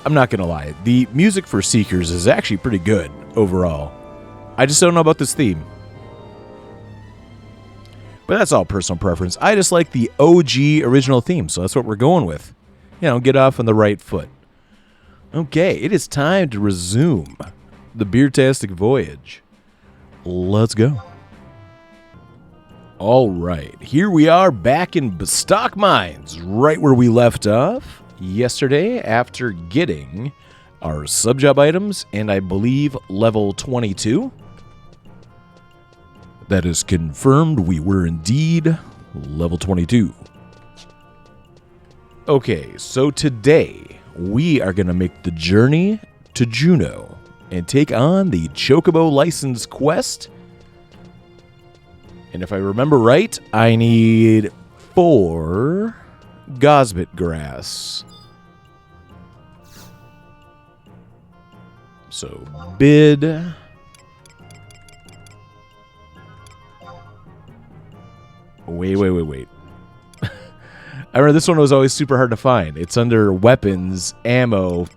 I'm not going to lie. The music for Seekers is actually pretty good overall. I just don't know about this theme. But that's all personal preference. I just like the OG original theme, so that's what we're going with. You know, get off on the right foot. Okay, it is time to resume the Beertastic voyage. Let's go. All right, here we are back in Bestock Mines, right where we left off yesterday after getting our sub-job items and I believe level 22. That is confirmed. We were indeed level 22. Okay, so today we are going to make the journey to Jeuno and take on the Chocobo License quest. And if I remember right, I need 4 Gosbit grass. So bid. Wait. I remember this one was always super hard to find. It's under weapons, ammo,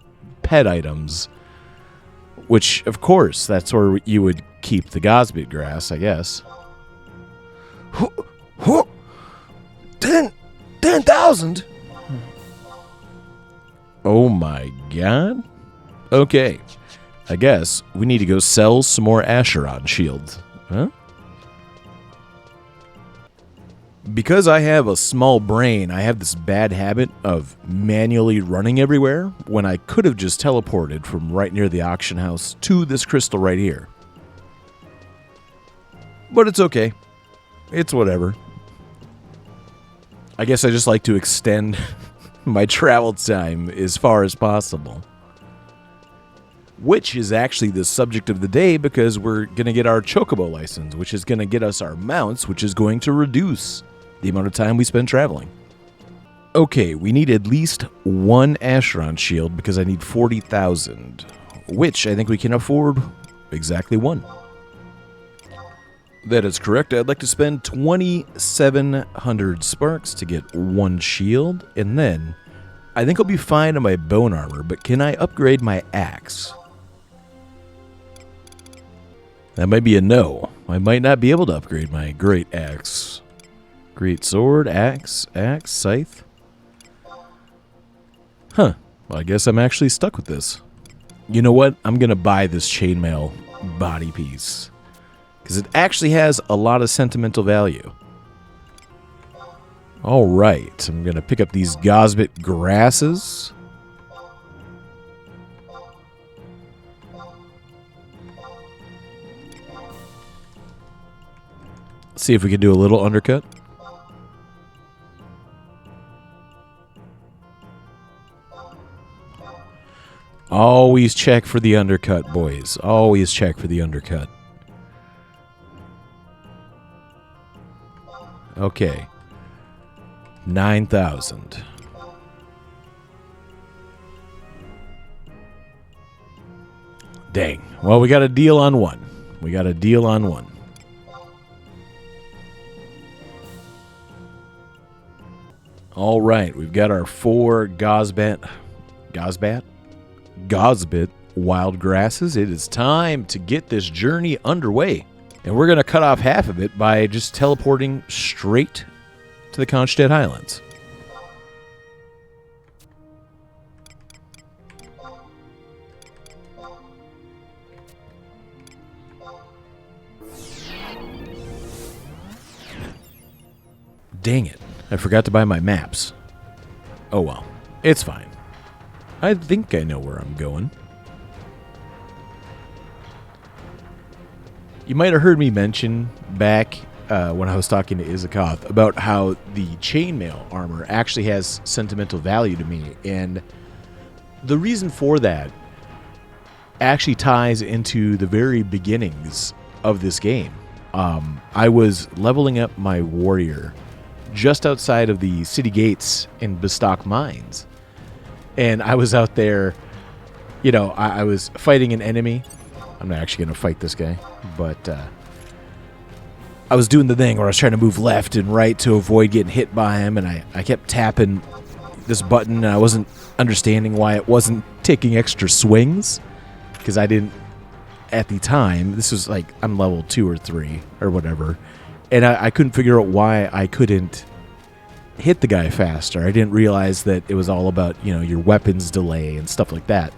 pet items. Which, of course, that's where you would keep the Gosbit grass, I guess. 10,000? Oh my god. Okay. I guess we need to go sell some more Acheron shields. Huh? Because I have a small brain, I have this bad habit of manually running everywhere when I could have just teleported from right near the auction house to this crystal right here. But it's okay. It's whatever. I guess I just like to extend my travel time as far as possible. Which is actually the subject of the day because we're going to get our Chocobo license, which is going to get us our mounts, which is going to reduce the amount of time we spend traveling. Okay, we need at least 1 Acheron shield because I need 40,000, which I think we can afford exactly 1. That is correct. I'd like to spend 2,700 sparks to get 1 shield, and then I think I'll be fine on my bone armor, but can I upgrade my axe? That might be a no. I might not be able to upgrade my great axe. Great sword, axe, scythe. Huh. Well, I guess I'm actually stuck with this. You know what? I'm going to buy this chainmail body piece. Because it actually has a lot of sentimental value. Alright, I'm going to pick up these Gosbit grasses. See if we can do a little undercut. Always check for the undercut, boys. Always check for the undercut. Okay. 9,000. Dang. Well, we got a deal on 1. We got a deal on 1. All right, we've got our 4 Gosbit wild grasses. It is time to get this journey underway. And we're going to cut off half of it by just teleporting straight to the Konstadt Highlands. Dang it. I forgot to buy my maps. Oh well. It's fine. I think I know where I'm going. You might have heard me mention back when I was talking to Izakoth about how the chainmail armor actually has sentimental value to me. And the reason for that actually ties into the very beginnings of this game. I was leveling up my warrior just outside of the city gates in Bestock Mines. And I was out there, you know, I was fighting an enemy. I'm not actually going to fight this guy, but I was doing the thing where I was trying to move left and right to avoid getting hit by him, and I kept tapping this button, and I wasn't understanding why it wasn't taking extra swings, because I didn't, at the time, this was like, I'm level 2 or 3 or whatever, and I couldn't figure out why I couldn't hit the guy faster. I didn't realize that it was all about, your weapons delay and stuff like that.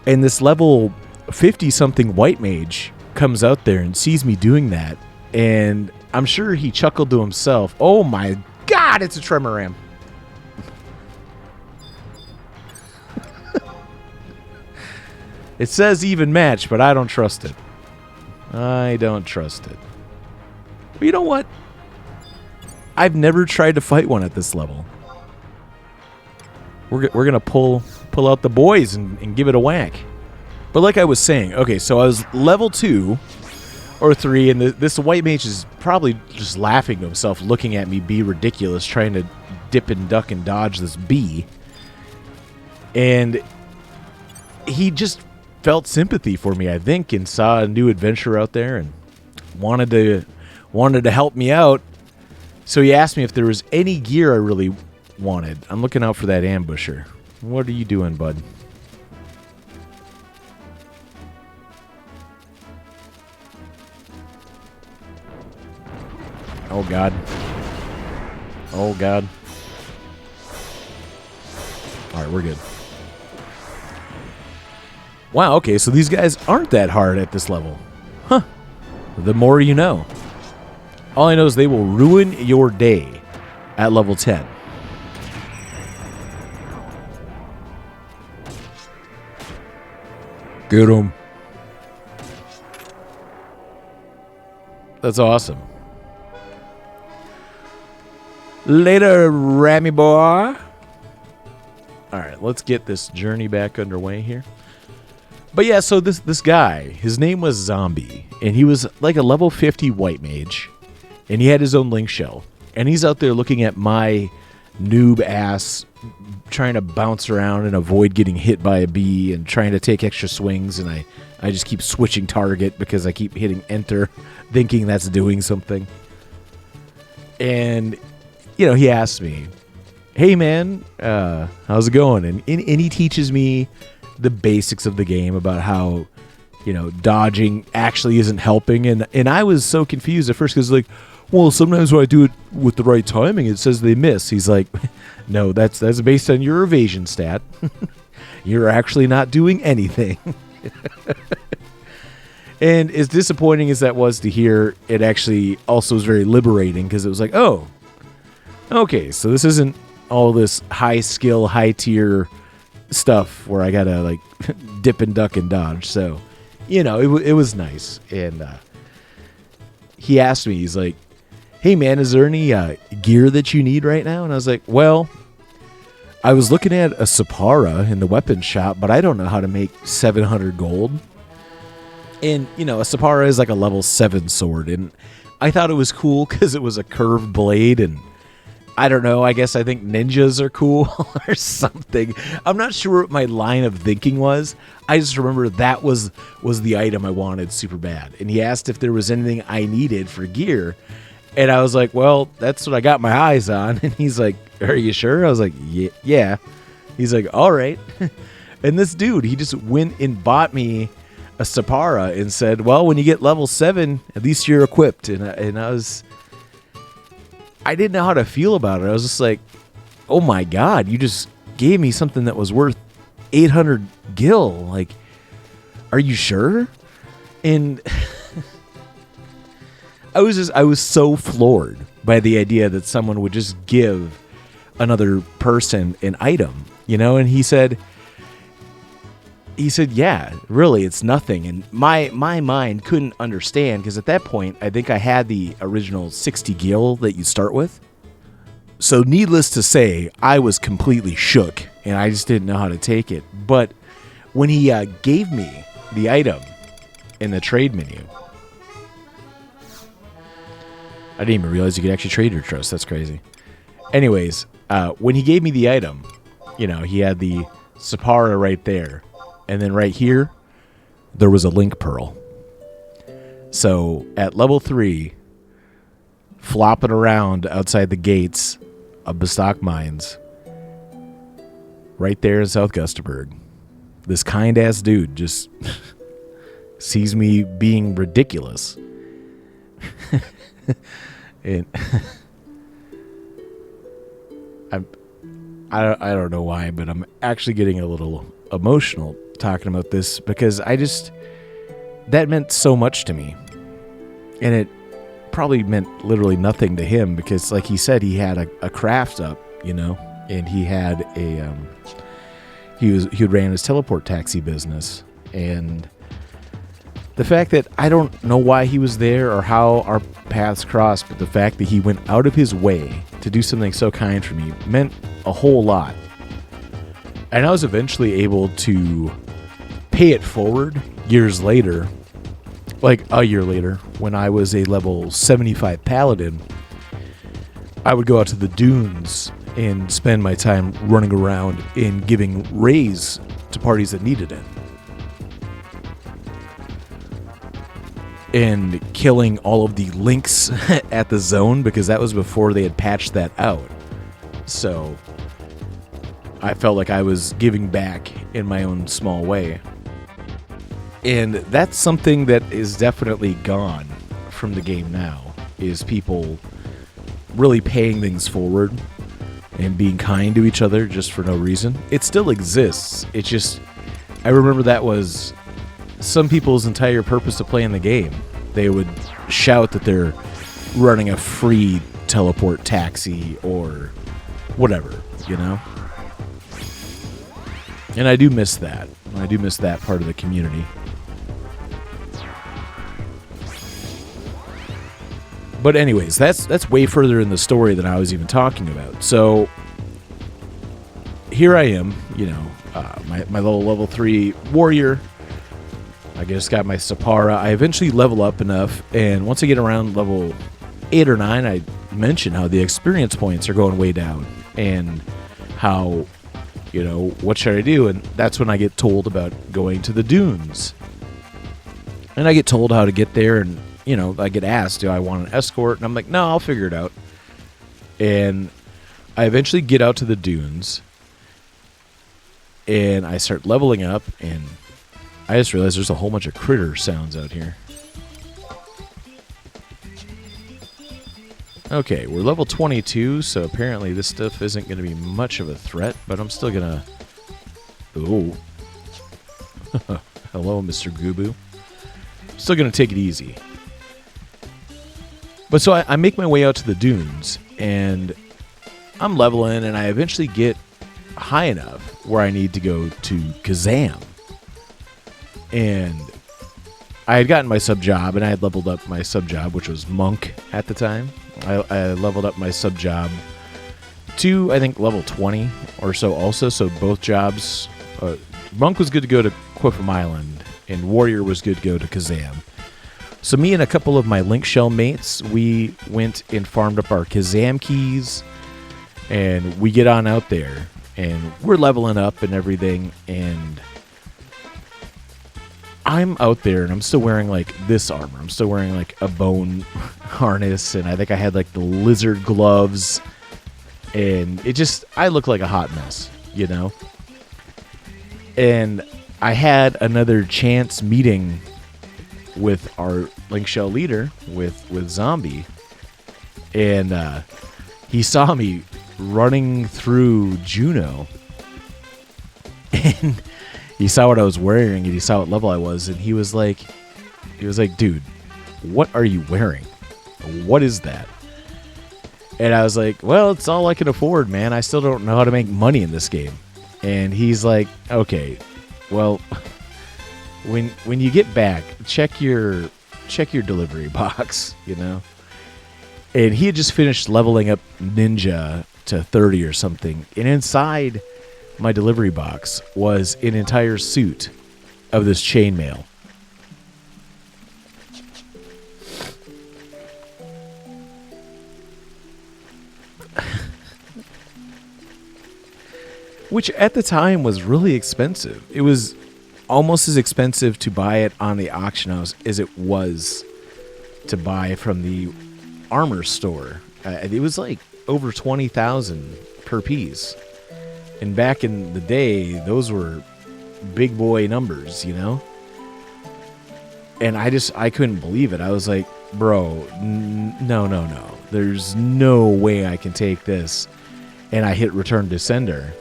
And this level 50-something white mage comes out there and sees me doing that, and I'm sure he chuckled to himself, oh my god, it's a Tremoram. It says even match, but I don't trust it. I don't trust it. But you know what? I've never tried to fight one at this level. We're going to pull out the boys and give it a whack. But like I was saying, okay, so I was level 2 or 3, and this white mage is probably just laughing to himself, looking at me be ridiculous, trying to dip and duck and dodge this bee. And he just felt sympathy for me, I think, and saw a new adventure out there and wanted to help me out. So he asked me if there was any gear I really wanted. I'm looking out for that ambusher. What are you doing, bud? Oh, God. Oh, God. All right, we're good. Wow, okay, so these guys aren't that hard at this level. Huh. The more you know. All I know is they will ruin your day at level 10. Get 'em. That's awesome. Later, Rammy boy. Alright, let's get this journey back underway here. But yeah, so this guy, his name was Zombie, and he was like a level 50 white mage, and he had his own link shell. And he's out there looking at my noob ass trying to bounce around and avoid getting hit by a bee and trying to take extra swings, and I just keep switching target because I keep hitting enter thinking that's doing something. And he asked me, hey man, how's it going? And he teaches me the basics of the game about how dodging actually isn't helping, and I was so confused at first because like, well, sometimes when I do it with the right timing, it says they miss. He's like, no, that's based on your evasion stat. You're actually not doing anything. And as disappointing as that was to hear, it actually also was very liberating because it was like, oh, okay, so this isn't all this high skill, high tier stuff where I gotta like dip and duck and dodge. So, it was nice. And he asked me, he's like, hey man, is there any gear that you need right now? And I was like, well, I was looking at a Sapara in the weapons shop, but I don't know how to make 700 gold. And, a Sapara is like a level 7 sword, and I thought it was cool because it was a curved blade, and I don't know, I think ninjas are cool or something. I'm not sure what my line of thinking was. I just remember that was the item I wanted super bad. And he asked if there was anything I needed for gear, and I was like, well, that's what I got my eyes on. And he's like, are you sure? I was like, yeah. He's like, all right. And this dude, he just went and bought me a Sapara and said, well, when you get level 7, at least you're equipped. And I didn't know how to feel about it. I was just like, oh my God, you just gave me something that was worth 800 gil. Like, are you sure? And I was so floored by the idea that someone would just give another person an item, and he said, yeah, really, it's nothing. And my mind couldn't understand because at that point, I think I had the original 60 gil that you start with. So needless to say, I was completely shook and I just didn't know how to take it. But when he gave me the item in the trade menu, I didn't even realize you could actually trade your trust. That's crazy. Anyways, when he gave me the item, he had the Sapara right there. And then right here, there was a link pearl. So at level 3, flopping around outside the gates of Bestock Mines, right there in South Gustaberg. This kind-ass dude just sees me being ridiculous. And I don't know why, but I'm actually getting a little emotional talking about this because that meant so much to me. And it probably meant literally nothing to him because, like he said, he had a craft up, and he had he ran his teleport taxi business. And the fact that I don't know why he was there or how our paths crossed, but the fact that he went out of his way to do something so kind for me meant a whole lot. And I was eventually able to pay it forward years later, like a year later, when I was a level 75 paladin. I would go out to the dunes and spend my time running around and giving raise to parties that needed it. And killing all of the links at the zone, because that was before they had patched that out. So I felt like I was giving back in my own small way. And that's something that is definitely gone from the game now, is people really paying things forward and being kind to each other just for no reason. It still exists. It just, I remember that was some people's entire purpose of playing the game. They would shout that they're running a free teleport taxi or whatever, And I do miss that. I do miss that part of the community. But anyways, that's way further in the story than I was even talking about. So here I am, my level 3 warrior. I just got my Sapara. I eventually level up enough, and once I get around level 8 or 9, I mention how the experience points are going way down, and how, what should I do? And that's when I get told about going to the dunes. And I get told how to get there, and, I get asked, do I want an escort? And I'm like, no, I'll figure it out. And I eventually get out to the dunes, and I start leveling up, and I just realized there's a whole bunch of critter sounds out here. Okay, we're level 22, so apparently this stuff isn't going to be much of a threat, but I'm still going to... Ooh. Hello, Mr. Gubu. Still going to take it easy. But so I make my way out to the dunes, and I'm leveling, and I eventually get high enough where I need to go to Kazam. And I had gotten my sub-job, and I had leveled up my sub-job, which was Monk at the time. I leveled up my sub-job to, I think, level 20 or so also. So both jobs, Monk was good to go to Quiffam Island, and Warrior was good to go to Kazam. So me and a couple of my Link Shell mates, we went and farmed up our Kazam keys, and we get on out there, and we're leveling up and everything, and I'm out there, and I'm still wearing, this armor. I'm still wearing, a bone harness, and I think I had, the lizard gloves, and I look like a hot mess, And I had another chance meeting with our Link Shell leader, with Zombie, and he saw me running through Jeuno, and he saw what I was wearing, and he saw what level I was, and he was like, dude, what are you wearing? What is that? And I was like, well, it's all I can afford, man. I still don't know how to make money in this game. And he's like, okay, well, when you get back, check your delivery box, And he had just finished leveling up Ninja to 30 or something, and inside my delivery box was an entire suit of this chainmail. Which at the time was really expensive. It was almost as expensive to buy it on the auction house as it was to buy from the armor store. It was over 20,000 per piece. And back in the day, those were big boy numbers, you know? And I couldn't believe it. I was like, bro, no. There's no way I can take this. And I hit return to sender.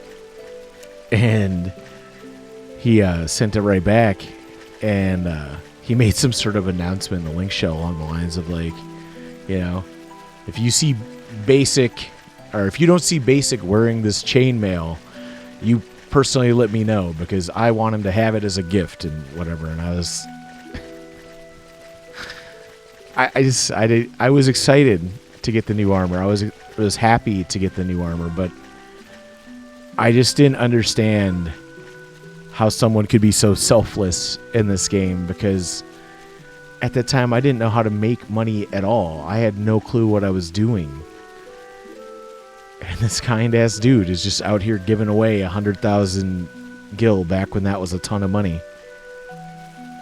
And he sent it right back. And he made some sort of announcement in the link shell along the lines of like, you know, if you see basic, or if you don't see basic wearing this chainmail, you personally let me know, because I want him to have it as a gift and whatever. And I was, I was excited to get the new armor. I was happy to get the new armor, but I just didn't understand how someone could be so selfless in this game, because at that time I didn't know how to make money at all. I had no clue what I was doing. And this kind-ass dude is just out here giving away 100,000 gil back when that was a ton of money.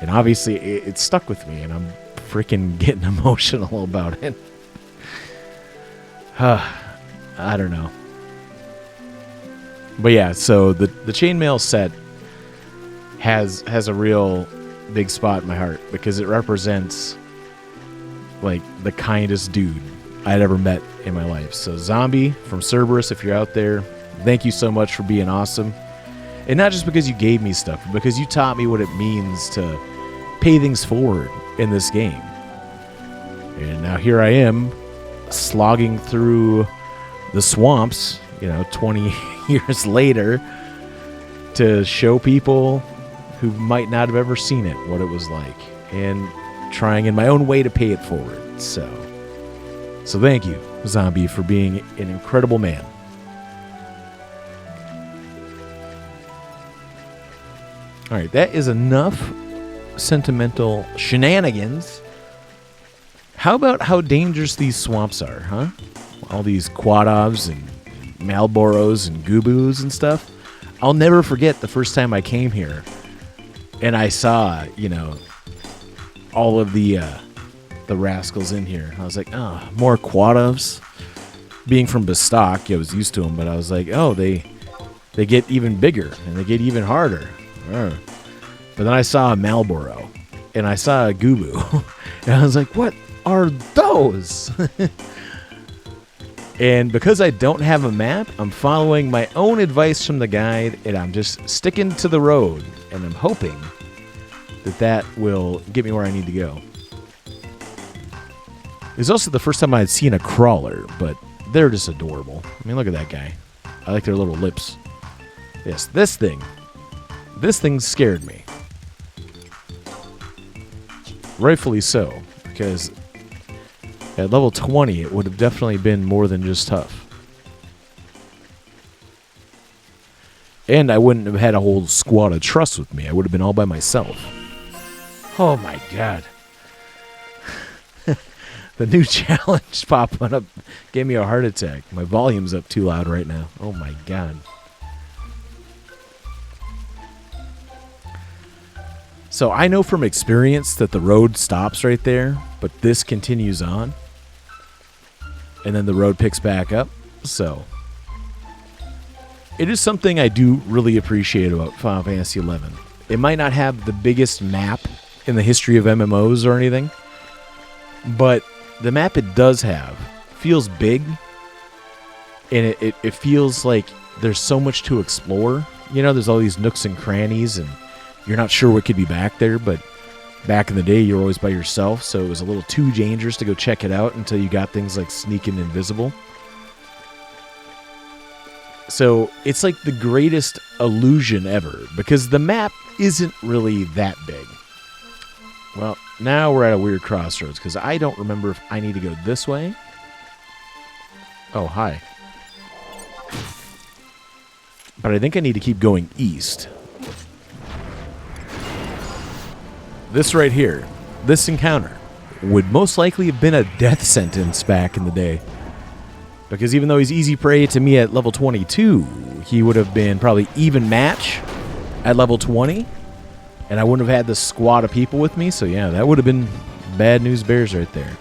And obviously it stuck with me, and I'm freaking getting emotional about it. I don't know. But yeah, so the chainmail set has a real big spot in my heart, because it represents like the kindest dude I'd ever met in my life. So Zombie from Cerberus, if you're out there, thank you so much for being awesome. And not just because you gave me stuff, but because you taught me what it means to pay things forward in this game. And now here I am, slogging through the swamps, 20 years later, to show people who might not have ever seen it what it was like, and trying in my own way to pay it forward. So thank you, Zombie, for being an incredible man. All right, that is enough sentimental shenanigans. How about how dangerous these swamps are, huh? All these Quadovs and Malboros and Gubus and stuff. I'll never forget the first time I came here and I saw, all of the rascals in here. I was like, oh, more Quadovs. Being from Bastock, I was used to them, but I was like, oh, they get even bigger and they get even harder. But then I saw a Malboro and I saw a Gubu and I was like, what are those? And because I don't have a map, I'm following my own advice from the guide, and I'm just sticking to the road, and I'm hoping that will get me where I need to go. It was also the first time I had seen a crawler, but they're just adorable. I mean, look at that guy. I like their little lips. Yes, this thing scared me. Rightfully so, because at level 20, it would have definitely been more than just tough. And I wouldn't have had a whole squad of trust with me. I would have been all by myself. Oh my god. The new challenge popping up gave me a heart attack. My volume's up too loud right now. Oh my god. So I know from experience that the road stops right there, but this continues on. And then the road picks back up. So it is something I do really appreciate about Final Fantasy XI. It might not have the biggest map in the history of MMOs or anything, but the map it does have feels big, and it feels like there's so much to explore. There's all these nooks and crannies, and you're not sure what could be back there, but back in the day, you were always by yourself, so it was a little too dangerous to go check it out until you got things like sneaking invisible. So it's like the greatest illusion ever, because the map isn't really that big. Well, now we're at a weird crossroads, because I don't remember if I need to go this way. Oh, hi. But I think I need to keep going east. This right here, this encounter, would most likely have been a death sentence back in the day. Because even though he's easy prey to me at level 22, he would have been probably even match at level 20. And I wouldn't have had this squad of people with me. So yeah, that would have been bad news bears right there.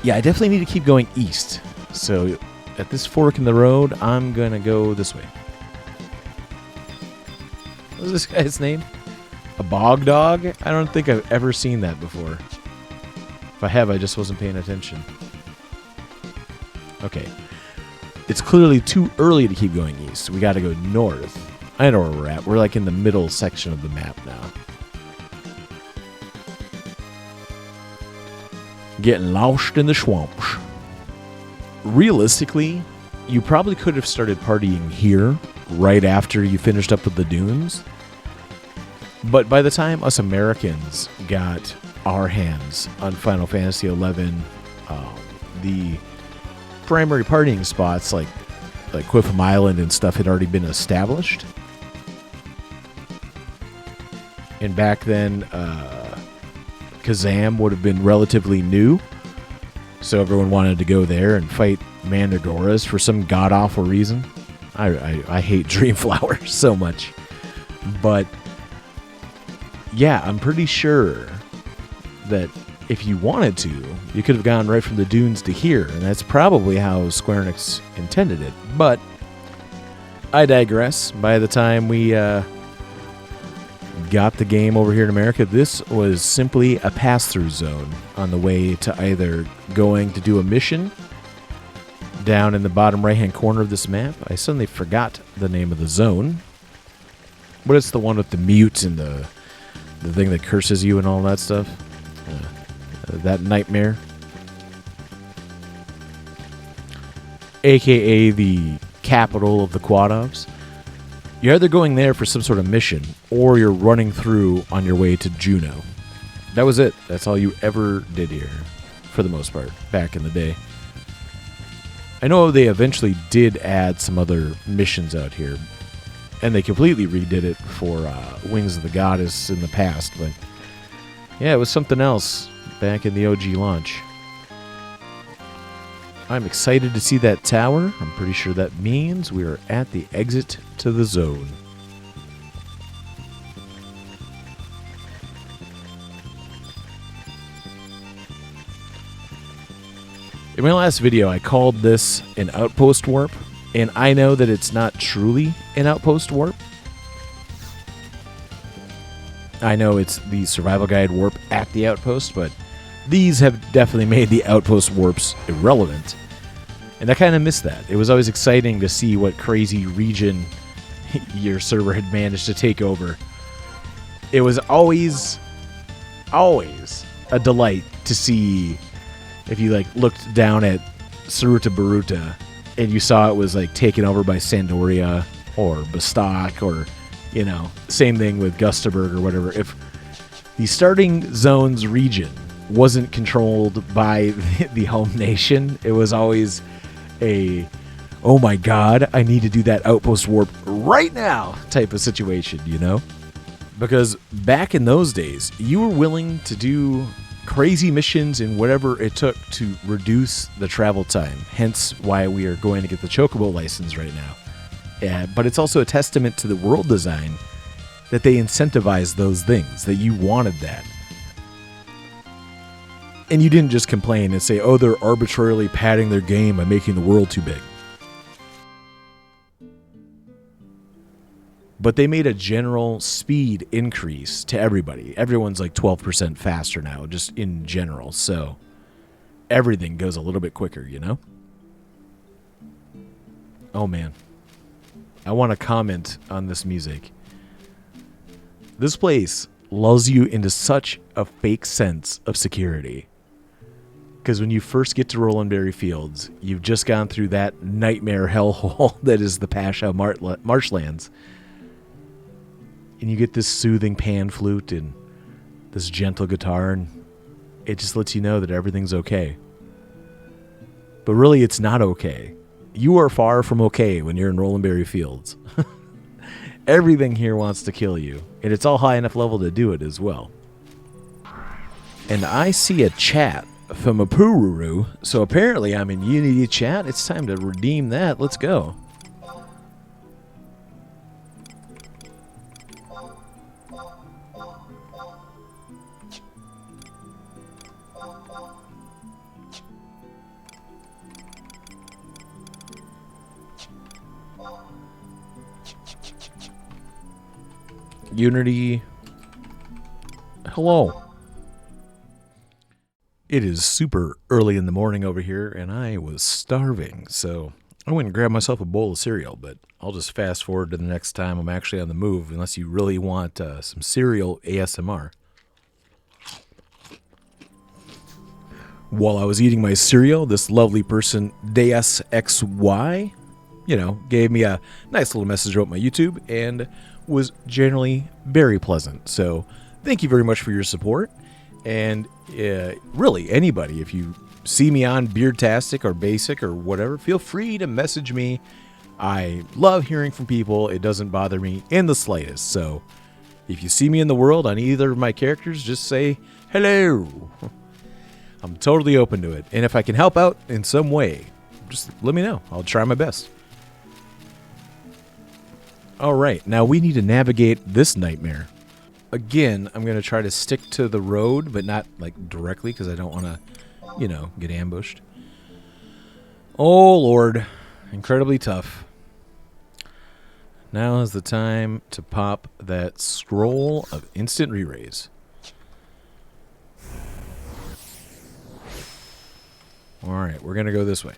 Yeah, I definitely need to keep going east. So at this fork in the road, I'm going to go this way. What was this guy's name? A bog dog? I don't think I've ever seen that before. If I have, I just wasn't paying attention. Okay. It's clearly too early to keep going east. We got to go north. I know where we're at. We're like in the middle section of the map now. Getting lost in the swamps. Realistically, you probably could have started partying here right after you finished up with the dunes. But by the time us Americans got our hands on Final Fantasy XI, the primary partying spots like Quiffham Island and stuff had already been established. And back then, Kazam would have been relatively new. So everyone wanted to go there and fight Mandragoras for some god-awful reason. I hate Dreamflower so much. But yeah, I'm pretty sure that if you wanted to, you could have gone right from the dunes to here, and that's probably how Square Enix intended it. But I digress. By the time we got the game over here in America, this was simply a pass-through zone on the way to either going to do a mission down in the bottom right-hand corner of this map. I suddenly forgot the name of the zone, but it's the one with the mute and the thing that curses you and all that stuff. That nightmare. AKA the capital of the Quad-Ops. You're either going there for some sort of mission, or you're running through on your way to Jeuno. That was it. That's all you ever did here, for the most part, back in the day. I know they eventually did add some other missions out here, and they completely redid it for Wings of the Goddess in the past, but yeah, it was something else back in the OG launch. I'm excited to see that tower. I'm pretty sure that means we are at the exit to the zone. In my last video, I called this an outpost warp, and I know that it's not truly an outpost warp. I know it's the survival guide warp at the outpost, but these have definitely made the outpost warps irrelevant. And I kind of miss that. It was always exciting to see what crazy region your server had managed to take over. It was always a delight to see if you like looked down at Suruta Baruta and you saw it was like taken over by Sandoria or Bastak, or, you know, same thing with Gustaberg or whatever. If the starting zone's region wasn't controlled by the home nation, it was always a, oh my god, I need to do that outpost warp right now type of situation, you know? Because back in those days, you were willing to do crazy missions and whatever it took to reduce the travel time. Hence why we are going to get the Chocobo license right now. Yeah, but it's also a testament to the world design that they incentivized those things, that you wanted that. And you didn't just complain and say, oh, they're arbitrarily padding their game by making the world too big. But they made a general speed increase to everybody. Everyone's like 12% faster now, just in general. So everything goes a little bit quicker, you know? Oh, man. I want to comment on this music. This place lulls you into such a fake sense of security. Because when you first get to Rolandberry Fields, you've just gone through that nightmare hellhole that is the Pasha marshlands. And you get this soothing pan flute and this gentle guitar, and it just lets you know that everything's okay. But really, it's not okay. You are far from okay when you're in Rolandberry Fields. Everything here wants to kill you, and it's all high enough level to do it as well. And I see a chat from a Pururu, so apparently I'm in Unity chat. It's time to redeem that. Let's go. Unity. Hello. It is super early in the morning over here, and I was starving, so I went and grabbed myself a bowl of cereal, but I'll just fast forward to the next time I'm actually on the move, unless you really want some cereal ASMR. While I was eating my cereal, this lovely person, FFXI, gave me a nice little message about my YouTube and was generally very pleasant. So thank you very much for your support. And really, anybody, if you see me on Beardtastic or Basic or whatever, feel free to message me. I love hearing from people. It doesn't bother me in the slightest. So if you see me in the world on either of my characters, just say hello. I'm totally open to it. And if I can help out in some way, just let me know. I'll try my best. All right, now we need to navigate this nightmare. Again, I'm going to try to stick to the road, but not like directly because I don't want to, get ambushed. Oh, Lord. Incredibly tough. Now is the time to pop that scroll of instant re-raise. All right, we're going to go this way.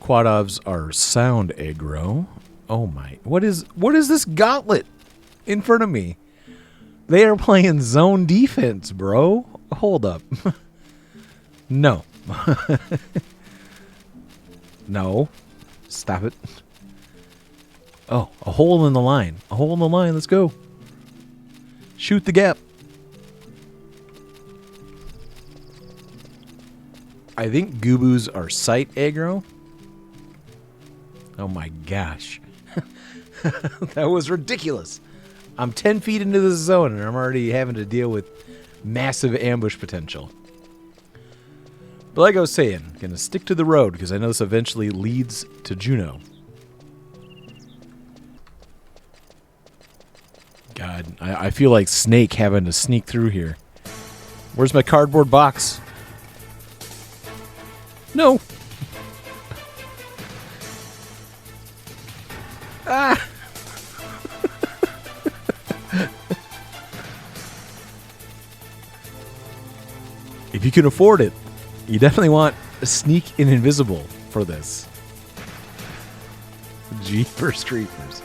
Quadovs are sound aggro. Oh my, what is this gauntlet in front of me? They are playing zone defense, bro. Hold up. No. No. Stop it. Oh, a hole in the line. A hole in the line. Let's go. Shoot the gap. I think Goobus are sight aggro. Oh my gosh. That was ridiculous. I'm 10 feet into the zone and I'm already having to deal with massive ambush potential. But like I was saying, gonna stick to the road because I know this eventually leads to Jeuno. God, I feel like Snake having to sneak through here. Where's my cardboard box? No. Ah. If you can afford it, you definitely want a sneak and invisible for this. Jeepers creepers.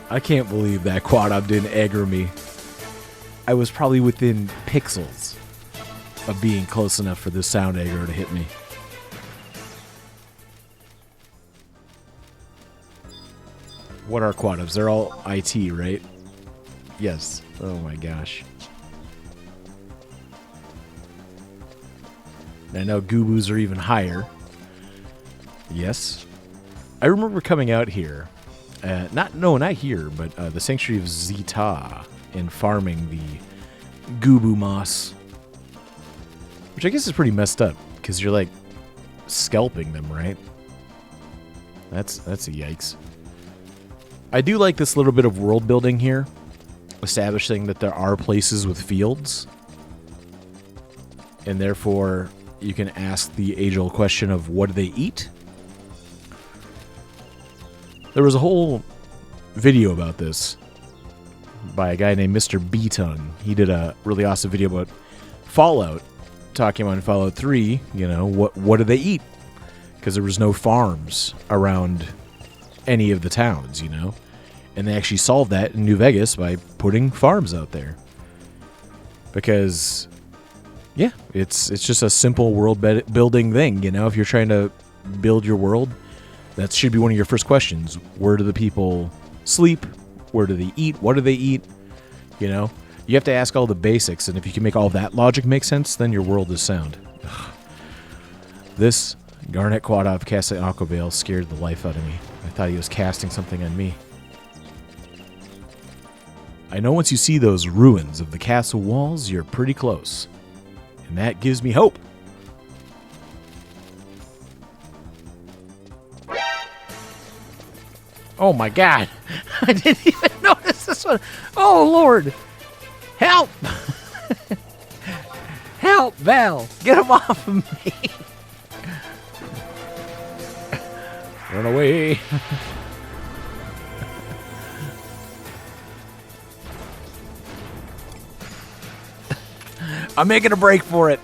I can't believe that quad up didn't aggro me. I was probably within pixels of being close enough for this sound aggro to hit me. What are quad ups? They're all IT, right? Yes. Oh my gosh. I know Goobus are even higher. Yes. I remember coming out here. Not here, but the Sanctuary of Zeta and farming the Goobu moss. Which I guess is pretty messed up, because you're like scalping them, right? That's a yikes. I do like this little bit of world building here, establishing that there are places with fields. And therefore, you can ask the age-old question of what do they eat? There was a whole video about this by a guy named Mr. B-Ton. He did a really awesome video about Fallout, talking about in Fallout 3, what do they eat? Because there was no farms around any of the towns, And they actually solved that in New Vegas by putting farms out there. Because, yeah, it's just a simple world building thing, If you're trying to build your world, that should be one of your first questions. Where do the people sleep? Where do they eat? What do they eat? You have to ask all the basics, and if you can make all that logic make sense, then your world is sound. Ugh. This Garnet Quadov casting Aquavale scared the life out of me. I thought he was casting something on me. I know once you see those ruins of the castle walls, you're pretty close. And that gives me hope. Oh my god. I didn't even notice this one. Oh Lord. Help. Help, Val. Get him off of me. Run away. I'm making a break for it.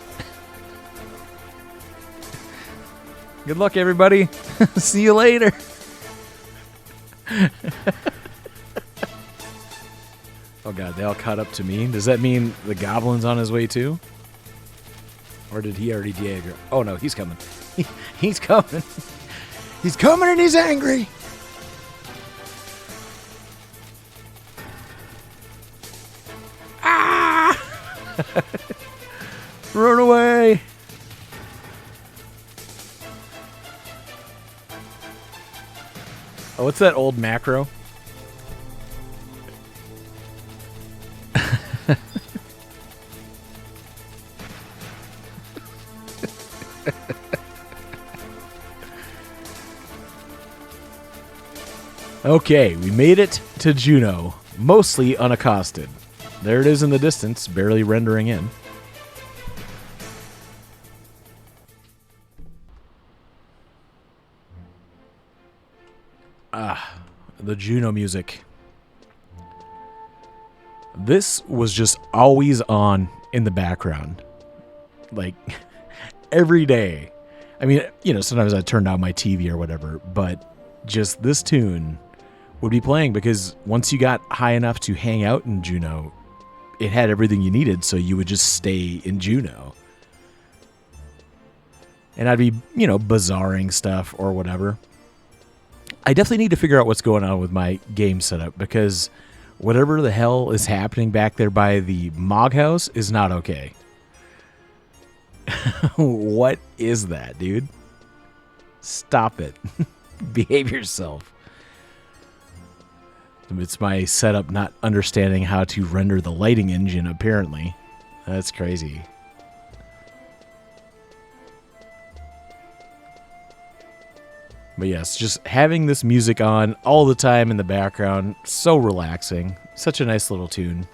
Good luck, everybody. See you later. Oh god, they all caught up to me. Does that mean the goblin's on his way too? Or did he already Jaeger? Oh no, he's coming. He's coming. He's coming and he's angry. Ah! Run away. Oh, what's that old macro? Okay, we made it to Jeuno, mostly unaccosted. There it is in the distance, barely rendering in. Ah, the Jeuno music. This was just always on in the background. Like, every day. I mean, you know, sometimes I turned down my TV or whatever, but just this tune would be playing because once you got high enough to hang out in Jeuno, it had everything you needed, so you would just stay in Jeuno. And I'd be, you know, bazaring stuff or whatever. I definitely need to figure out what's going on with my game setup because whatever the hell is happening back there by the Mog House is not okay. What is that, dude? Stop it. Behave yourself. It's my setup not understanding how to render the lighting engine, apparently. That's crazy. But yes, just having this music on all the time in the background, so relaxing. Such a nice little tune.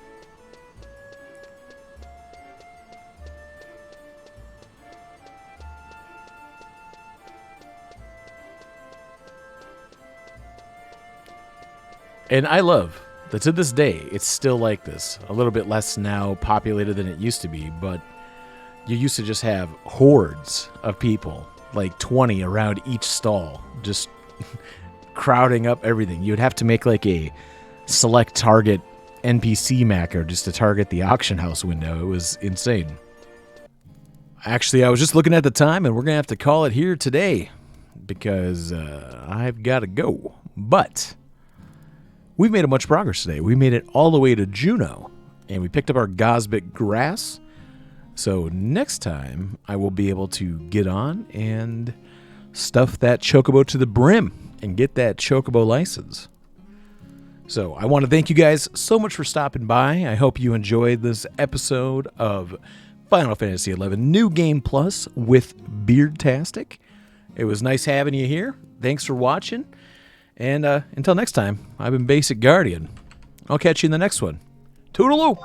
And I love that to this day, it's still like this. A little bit less now populated than it used to be, but you used to just have hordes of people, like 20 around each stall, just crowding up everything. You'd have to make like a select target NPC macro just to target the auction house window. It was insane. Actually, I was just looking at the time, and we're going to have to call it here today because I've got to go. But we've made a much progress today. We made it all the way to Jeuno, and we picked up our Gosbic grass. So next time, I will be able to get on and stuff that chocobo to the brim and get that chocobo license. So I want to thank you guys so much for stopping by. I hope you enjoyed this episode of Final Fantasy XI New Game Plus with Beardtastic. It was nice having you here. Thanks for watching. And until next time, I've been Basic Guardian. I'll catch you in the next one. Toodaloo!